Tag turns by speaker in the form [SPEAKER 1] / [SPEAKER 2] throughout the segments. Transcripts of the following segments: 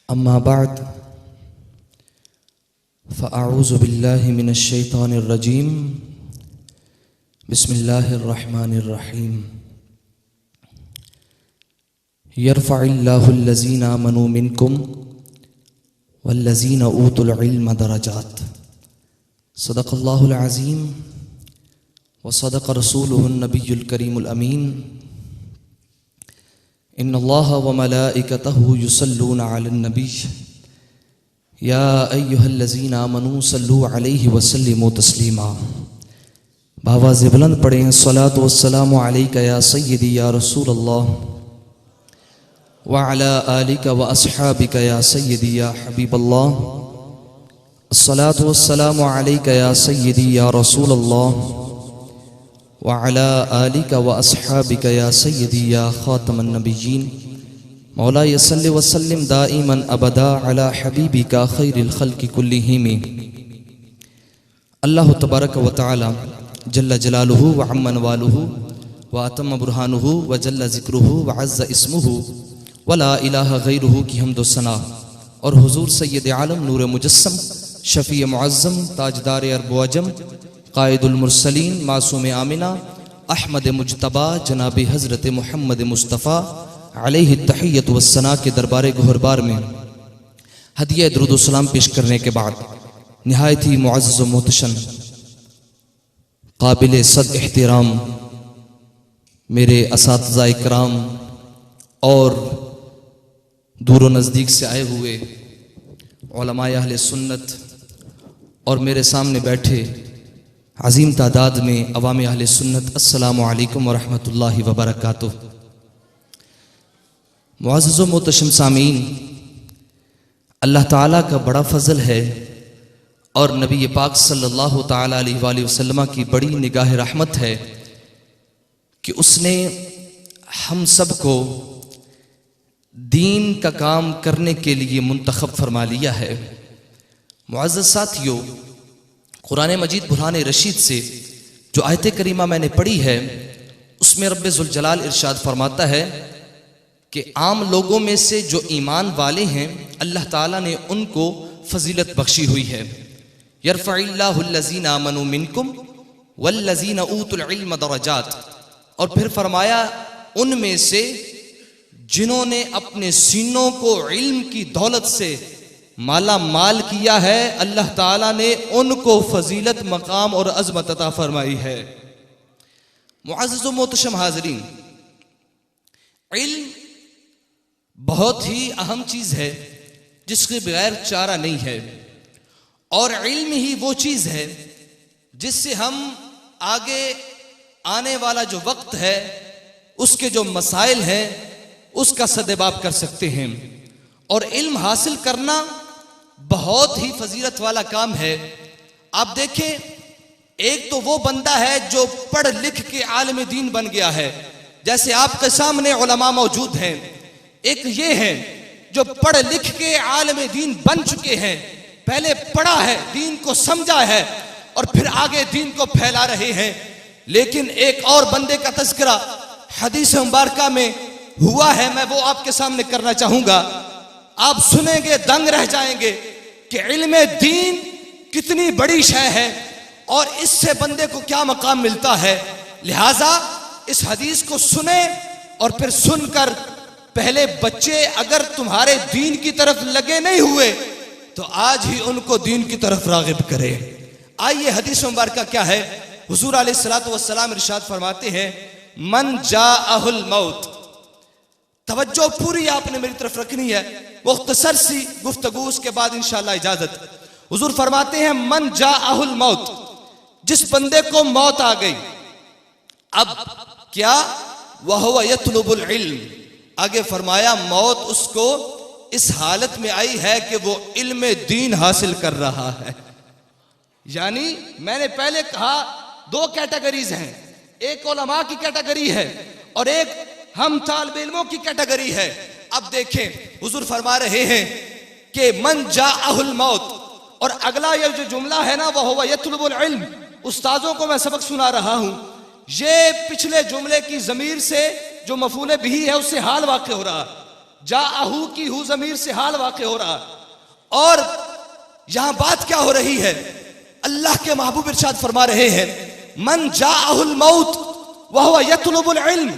[SPEAKER 1] अम्मा बाद फ़अऊज़ु बिल्लाहि मिनश्शैतानिर्रजीम बिस्मिल्लाहिर्रहमानिर्रहीम यरफ़इल्लाहुल्लज़ीना आमनू मिनकुम वल्लज़ीना ऊतुल इल्म दरजात। सदक़ल्लाहुल अज़ीम व सदक़ रसूलुहुन नबियुल करीमुल अमीन। इन्नल्लाह व मलाइकतहु युसल्लूना अलन नबी या अय्युहल्लज़ीना आमनू सल्लू अलैहि व सल्लिमू तस्लीमा। बावाज़ बुलंद पढ़ें सलातो वस्सलामु अलैका या सय्यदी या रसूल अल्लाह व अला आलिका व अस्हाबिका या सय्यदी या हबीब अल्लाह। अस्सलातु वस्सलामु अलैका या सय्यदी या रसूल अल्लाह व अला आलिका व अस्हाबिका या सय्यदी या खातमन नबिय्यीन। मौला सल्लि व सल्लिम दाइमन अबदा अला हबीबिका खैरिल खल्क़ि कुल्लिहिम। अल्लाह तबारक व तआला जल्ल जलालुहु व अम्मन वालुहु व अतम बुरहानुहु व जल्ल ज़िक्रुहु व अज़्ज़ इस्मुहु व ला इलाहा गैरुहु की हम्द व सना। और हुज़ूर सय्यद आलम नूर मुजस्सम शफ़ी मुअज़्ज़म ताजदार अरब व अजम क़ाइदुल मुरसलीन मासूम आमिना अहमद मुज्तबा जनाब हज़रत मुहम्मद मुस्तफ़ा अलैहि तहिय्यत व सना के दरबार गोहरबार में हदिया दुरूद व सलाम पेश करने के बाद निहायत ही मुअज़्ज़ज़ व मोहतशम काबिल सद एहतराम मेरे असातिज़ा इकराम और दूर व नज़दीक से आए हुए उलमाए अहले सुन्नत और मेरे सामने बैठे अज़ीम तादाद में अवाम अहले सुन्नत, अस्सलामु अलैकुम व रहमतुल्लाहि व बरकातुह। मुअज़्ज़ज़ व मोहतशम सामीन, अल्लाह ताला का बड़ा फ़ज़ल है और नबी पाक सल्लल्लाहु ताला अलैहि वसल्लम की बड़ी निगाह रहमत है कि उसने हम सब को दीन का काम करने के लिए मुंतखब फरमा लिया है। मुअज़्ज़ज़ साथियों, कुरान मजीद बुरहान रशीद से जो आयत करीमा मैंने पढ़ी है उसमें रब्बे ज़ुल जलाल इरशाद फरमाता है कि आम लोगों में से जो ईमान वाले हैं अल्लाह ताला ने उनको फजीलत बख्शी हुई है। यरफ़इल्लाहुल्लज़ीना आमनू मिनकुम वल्लज़ीना ऊतुल इल्म दरजात। और फिर फरमाया उनमें से जिन्होंने अपने सीनों को इल्म की दौलत से माला माल किया है अल्लाह ताला ने उनको फजीलत मकाम और अज़मत अता फरमाई है। मुअज़्ज़ज़ व मोहतशम हाज़रीन, इल्म बहुत ही अहम चीज़ है जिसके बगैर चारा नहीं है और इल्म ही वो चीज़ है जिससे हम आगे आने वाला जो वक्त है उसके जो मसाइल हैं उसका सद्देबाब कर सकते हैं। और इल्म हासिल करना बहुत ही फजीलत वाला काम है। आप देखें, एक तो वो बंदा है जो पढ़ लिख के आलिम दीन बन गया है, जैसे आपके सामने उलमा मौजूद हैं। एक ये है जो पढ़ लिख के आलिम दीन बन चुके हैं, पहले पढ़ा है, दीन को समझा है और फिर आगे दीन को फैला रहे हैं। लेकिन एक और बंदे का तज़किरा हदीस मुबारका में हुआ है, मैं वो आपके सामने करना चाहूंगा। आप सुनेंगे दंग रह जाएंगे कि इल्म दीन कितनी बड़ी शय है और इससे बंदे को क्या मकाम मिलता है। लिहाजा इस हदीस को सुने और फिर सुनकर पहले बच्चे अगर तुम्हारे दीन की तरफ लगे नहीं हुए तो आज ही उनको दीन की तरफ राग़िब करें। आइए हदीस मुबारका क्या है। हुजूर अलैहिस्सलातु वस्सलाम इरशाद फरमाते हैं, मन जाअहुल मौत। तवज्जो पूरी आपने मेरी तरफ रखनी है, मुख्तसर सी गुफ्तगू, उसके बाद इंशाअल्लाह इजाजत। हुजूर फरमाते हैं, मन जाअहुल मौत, जिस बंदे को मौत आ गई, अब क्या, वहुवा यतलुबुल इल्म। आगे फरमाया मौत उसको इस हालत में आई है कि वो इल्म दीन हासिल कर रहा है। यानी मैंने पहले कहा दो कैटेगरीज हैं, एक उलमा की कैटेगरी है और एक हम तालिब इल्मों की कैटेगरी है। अब देखें, हुजूर फरमा रहे हैं कि मन जाअहुल मौत, और अगला ये जो जुमला है ना, वह हुवा यतलुबुल इल्म। उस्तादों को मैं सबक सुना रहा हूं, ये पिछले जुमले की ज़मीर से जो मफूल बिही है उससे हाल वाक़ हो रहा। जाअहू की हु ज़मीर से हाल वाक़े हो रहा। और यहां बात क्या हो रही है, अल्लाह के महबूब इरशाद फरमा रहे हैं, मन जाअहुल मौत व हुवा यतलुबुल इल्म,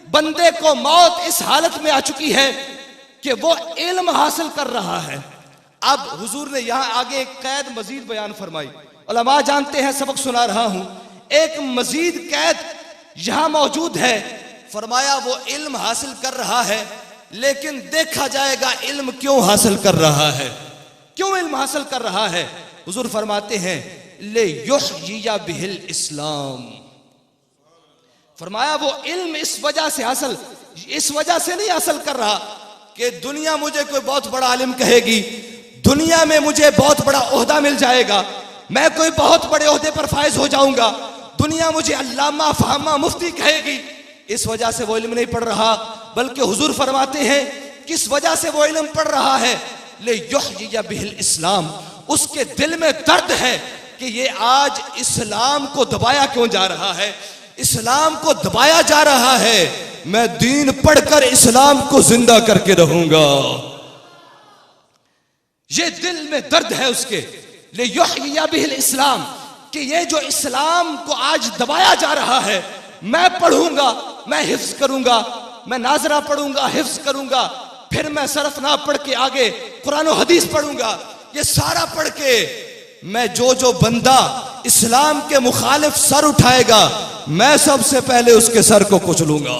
[SPEAKER 1] बंदे को मौत इस हालत में आ चुकी है कि वो इल्म हासिल कर रहा है। अब हुजूर ने यहां आगे एक कैद मजीद बयान फरमाई। उलमा जानते हैं, सबक सुना रहा हूं, एक मजीद कैद यहां मौजूद है। फरमाया वो इल्म हासिल कर रहा है, लेकिन देखा जाएगा इल्म क्यों हासिल कर रहा है, क्यों इल्म हासिल कर रहा है। हुजूर फरमाते हैं ले युहयिया बिहिल इस्लाम। फरमाया वो इल्म इस वजह से हासिल, इस वजह से नहीं हासिल कर रहा कि दुनिया मुझे कोई बहुत बड़ा आलिम कहेगी, दुनिया में मुझे बहुत बड़ा ओहदा मिल जाएगा, मैं कोई बहुत बड़े ओहदे पर फायज हो जाऊंगा, दुनिया मुझे अल्लामा फहामा मुफ्ती कहेगी, इस वजह से वो इल्म नहीं पढ़ रहा। बल्कि हुजूर फरमाते हैं किस वजह से वो इल्म पढ़ रहा है, ले युहयिया बिहिल इस्लाम, उसके दिल में दर्द है कि ये आज इस्लाम को दबाया क्यों जा रहा है, इस्लाम को दबाया जा रहा है, मैं दीन पढ़कर इस्लाम को जिंदा करके रहूंगा। ये दिल में दर्द है उसके, ले युहयिया बिहिल इस्लाम, कि ये जो इस्लाम को आज दबाया जा रहा है, मैं पढ़ूंगा, मैं हिफ्ज करूंगा, मैं नाजरा पढ़ूंगा, हिफ्ज करूंगा, फिर मैं सरफ ना पढ़ के आगे कुरान और हदीस पढ़ूंगा, ये सारा पढ़ के मैं जो बंदा इस्लाम के मुखालिफ सर उठाएगा, मैं सबसे पहले उसके सर को कुचलूंगा।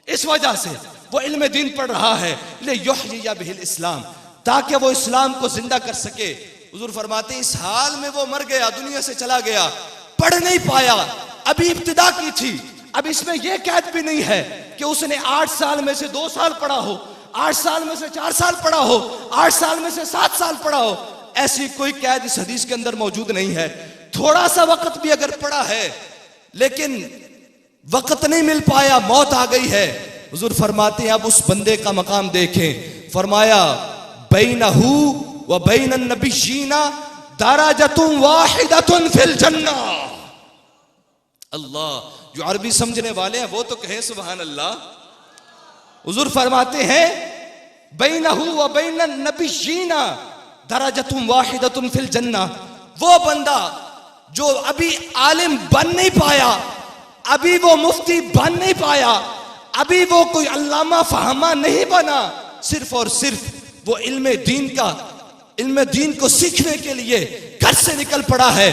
[SPEAKER 1] इस वजह से वो इल्म दीन पढ़ रहा है, ले युहयिया बिहिल इस्लाम, ताकि वो इस्लाम को जिंदा कर सके। हुजूर फरमाते इस हाल में वो मर गया, दुनिया से चला गया, पढ़ नहीं पाया, अभी इब्तिदा की थी। अब इसमें यह कैद भी नहीं है कि उसने 8 साल में से 2 साल पढ़ा हो, 8 साल में से 4 साल पढ़ा हो, 8 साल में से 7 साल पढ़ा हो, ऐसी कोई कैद इस हदीस के अंदर मौजूद नहीं है। थोड़ा सा वक्त भी अगर पढ़ा है लेकिन वक्त नहीं मिल पाया, मौत आ गई है, हुजूर फरमाते हैं अब उस बंदे का मकाम देखें। फरमाया बैनहू व बैनन नबिय्यीना दरजतुन वाहिदतुन फिल जन्ना। अल्लाह, जो अरबी समझने वाले हैं वो तो कहें सुभान अल्लाह। हुजूर फरमाते हैं बैनहू व बैनन नबिय्यीना दरजतुन वाहिदतुन फिल जन्ना, वो बंदा जो अभी आलिम बन नहीं पाया, अभी वो मुफ्ती बन नहीं पाया, अभी वो कोई अल्लामा फहामा नहीं बना, सिर्फ और सिर्फ वो इल्म दीन को सीखने के लिए घर से निकल पड़ा है।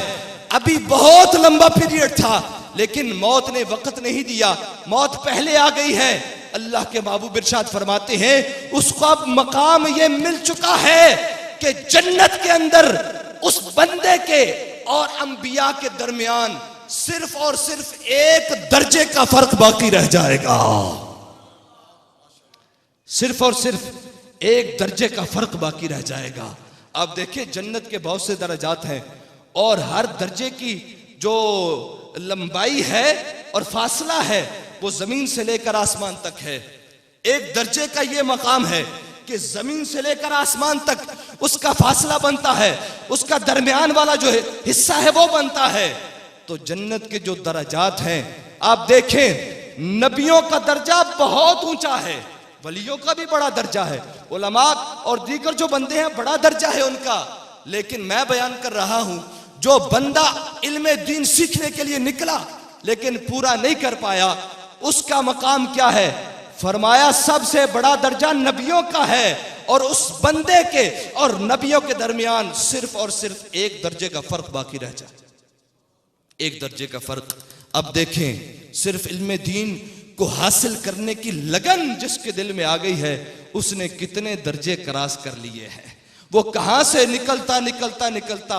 [SPEAKER 1] अभी बहुत लंबा पीरियड था लेकिन मौत ने वक्त नहीं दिया, मौत पहले आ गई है। अल्लाह के महबूब इरशाद फरमाते हैं उसको अब मकाम ये मिल चुका है कि जन्नत के अंदर उस बंदे के और अंबिया के दरमियान सिर्फ और सिर्फ एक दर्जे का फर्क बाकी रह जाएगा, सिर्फ और सिर्फ एक दर्जे का फर्क बाकी रह जाएगा। आप देखिए जन्नत के बहुत से दर्जात हैं और हर दर्जे की जो लंबाई है और फासला है वो जमीन से लेकर आसमान तक है। एक दर्जे का ये मकाम है कि जमीन से लेकर आसमान तक उसका फासला बनता है, उसका दरमियान वाला जो हिस्सा है वो बनता है। तो जन्नत के जो दर्जात हैं आप देखें, नबियों का दर्जा बहुत ऊंचा है, वलियों का भी बड़ा दर्जा है, उलमा और दीगर जो बंदे हैं बड़ा दर्जा है उनका। लेकिन मैं बयान कर रहा हूं जो बंदा इल्म दीन सीखने के लिए निकला लेकिन पूरा नहीं कर पाया, उसका मकाम क्या है? फरमाया सबसे बड़ा दर्जा नबियों का है और उस बंदे के और नबियों के दरमियान सिर्फ और सिर्फ एक दर्जे का फर्क बाकी रह जाए, एक दर्जे का फर्क। अब देखें सिर्फ इल्म दीन को हासिल करने की लगन जिसके दिल में आ गई है उसने कितने दर्जे क्रॉस कर लिए हैं। वो कहां से निकलता निकलता निकलता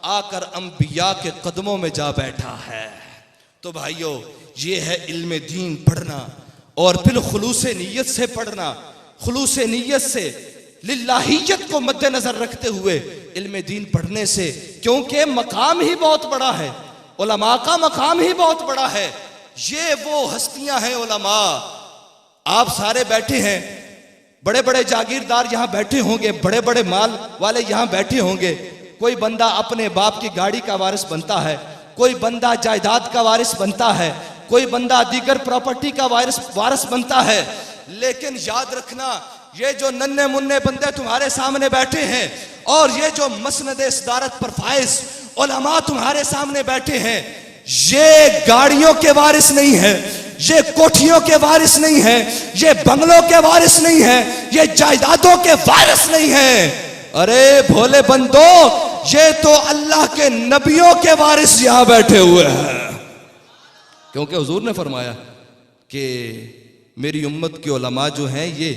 [SPEAKER 1] आकर अंबिया के कदमों में जा बैठा है। तो भाइयों ये है इल्म दीन पढ़ना और फिर खुलूस नीयत से पढ़ना, खुलूस नीयत से लिल्लाहियत को मद्देनजर रखते हुए इल्म दीन पढ़ने से, क्योंकि मकाम ही बहुत बड़ा है, उलमा का मकाम ही बहुत बड़ा है। ये वो हस्तियां हैं उलमा, आप सारे बैठे हैं, बड़े बड़े जागीरदार यहां बैठे होंगे, बड़े बड़े माल वाले यहां बैठे होंगे। कोई बंदा अपने बाप की गाड़ी का वारिस बनता है, कोई बंदा जायदाद का वारिस बनता है, कोई बंदा दीगर प्रॉपर्टी का वारिस बनता है। लेकिन याद रखना ये जो नन्हे मुन्ने बंदे तुम्हारे सामने बैठे हैं और ये जो मसनद सदारत पर फाइज उलमा तुम्हारे सामने बैठे हैं, ये गाड़ियों के वारिस नहीं है, ये कोठियों के वारिस नहीं है, ये बंगलों के वारिस नहीं है, ये जायदादों के वारिस नहीं है। अरे भोले बंदो, ये तो अल्लाह के नबियों के वारिस यहां बैठे हुए हैं। क्योंकि हुजूर ने फरमाया कि मेरी उम्मत के उलमा जो हैं ये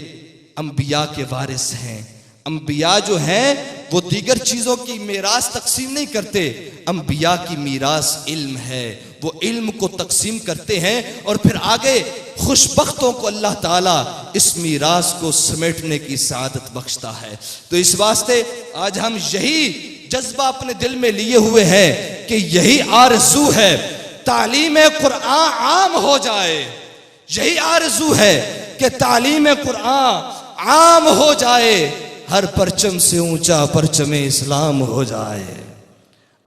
[SPEAKER 1] अंबिया के वारिस हैं। अंबिया जो हैं वो दीगर चीज़ों की मीरास तकसीम नहीं करते, अंबिया की मीरास इल्म है, वो इल्म को तकसीम करते हैं और फिर आगे खुशबख्तों को अल्लाह ताला इस मीरास को समेटने की सआदत बख्शता है। तो इस वास्ते आज हम यही जज्बा अपने दिल में लिए हुए हैं कि यही आरज़ू है तालीम कुरान आम हो जाए, यही आरज़ू है कि तालीम कुरान आम हो जाए, हर परचम से ऊंचा परचम इस्लाम हो जाए।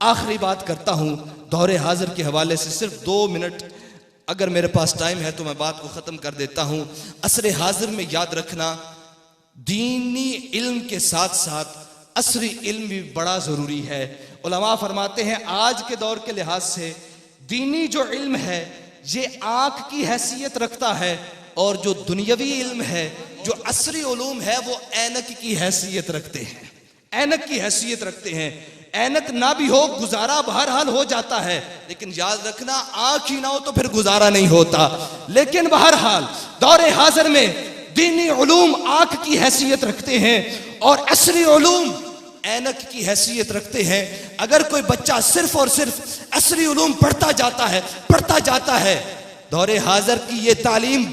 [SPEAKER 1] आखिरी बात करता हूं दौरे हाजिर के हवाले से, सिर्फ 2 मिनट अगर मेरे पास टाइम है तो मैं बात को ख़त्म कर देता हूं। असरे हाजिर में याद रखना, दीनी इल्म के साथ साथ असरी इल्म भी बड़ा ज़रूरी है। उलमा फरमाते हैं आज के दौर के लिहाज से दीनी जो इल्म है ये आँख की हैसियत रखता है, और जो दुनियावी इल्म है, जो असरी उलूम है, वो ऐनक की हैसियत रखते हैं, ऐनक की हैसियत रखते हैं। ऐनक ना भी हो गुजारा बहरहाल हो जाता है, लेकिन याद रखना आँख ही ना हो तो फिर गुजारा नहीं होता। लेकिन बहरहाल दौरे हाजिर में दीनी उलूम आँख की हैसियत रखते हैं और असरी उलूम ऐनक की हैसियत रखते हैं। अगर कोई बच्चा सिर्फ और सिर्फ असरी उलूम पढ़ता जाता है, दौरे हाजिर की ये तालीम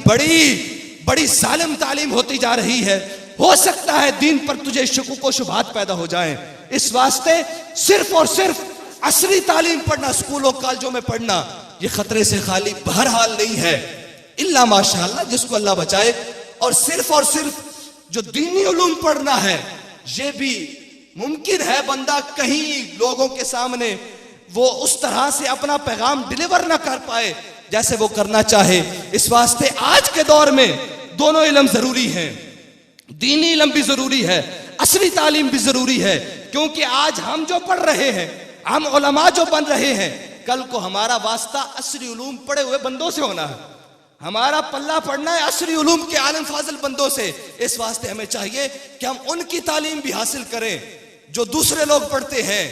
[SPEAKER 1] बड़ी जालिम तालीम होती जा रही है। हो सकता है दीन पर तुझे शुकूक व शुबहात पैदा हो जाएं। इस वास्ते सिर्फ और सिर्फ असरी तालीम पढ़ना, स्कूलों कॉलेजों में पढ़ना, ये खतरे से खाली बहरहाल नहीं है, इल्ला माशाअल्लाह जिसको अल्लाह बचाए। और सिर्फ जो दीनी उलूम पढ़ना है, ये भी मुमकिन है बंदा कहीं लोगों के सामने वो उस तरह से अपना पैगाम डिलीवर ना कर पाए जैसे वो करना चाहे। इस वास्ते आज के दौर में दोनों इल्म जरूरी हैं, दीनी इल्म भी जरूरी है, असली तालीम भी जरूरी है। क्योंकि आज हम जो पढ़ रहे हैं, हम उलमा जो बन रहे हैं, कल को हमारा वास्ता असली उलूम पढ़े हुए बंदों से होना है, हमारा पल्ला पढ़ना है असली उलूम के आलिम फाजिल बंदों से। इस वास्ते हमें चाहिए कि हम उनकी तालीम भी हासिल करें जो दूसरे लोग पढ़ते हैं।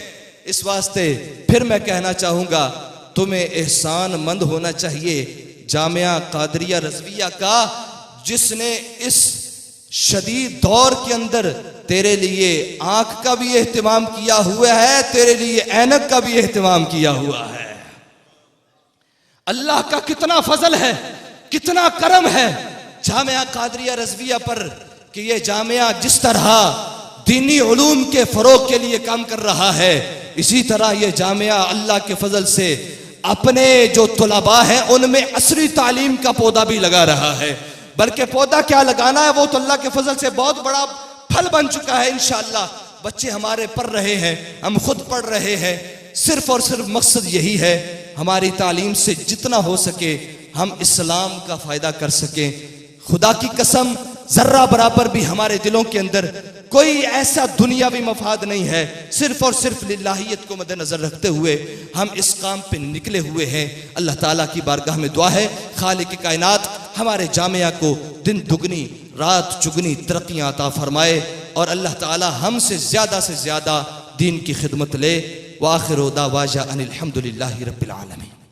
[SPEAKER 1] इस वास्ते फिर मैं कहना चाहूंगा, तुम्हें एहसान मंद होना चाहिए जामिया कादरिया रज़विया का, जिसने इस शदीद दौर के अंदर तेरे लिए आंख का भी एहतिमाम किया हुआ है, तेरे लिए ऐनक का भी एहतिमाम किया हुआ है। अल्लाह का कितना फजल है, कितना करम है जामिया कादरिया रज़विया पर कि ये जामिया जिस तरह दीनी उलूम के फरोग के लिए काम कर रहा है, इसी तरह ये जामिया अल्लाह के फजल से अपने जो तुलबा है उनमें असरी तालीम का पौधा भी लगा रहा है। बल्कि पौधा क्या लगाना है, वो तो अल्लाह के फजल से बहुत बड़ा फल बन चुका है। इंशाअल्लाह बच्चे हमारे पढ़ रहे हैं, हम खुद पढ़ रहे हैं। सिर्फ और सिर्फ मकसद यही है, हमारी तालीम से जितना हो सके हम इस्लाम का फ़ायदा कर सकें। खुदा की कसम जर्रा बराबर भी हमारे दिलों के अंदर कोई ऐसा दुनियावी मफाद नहीं है, सिर्फ और सिर्फ लिल्लाहियत को मद्देनजर रखते हुए हम इस काम पे निकले हुए हैं। अल्लाह ताला की बारगाह में दुआ है, खालिक कायनात हमारे जामिया को दिन दुगनी रात चुगनी तरक्कियां अता फरमाए और अल्लाह ताला हमसे ज़्यादा दीन की खिदमत ले। व आखिर दावाजा अनिल हम्दुलिल्लाहि रब्बिल आलमीन।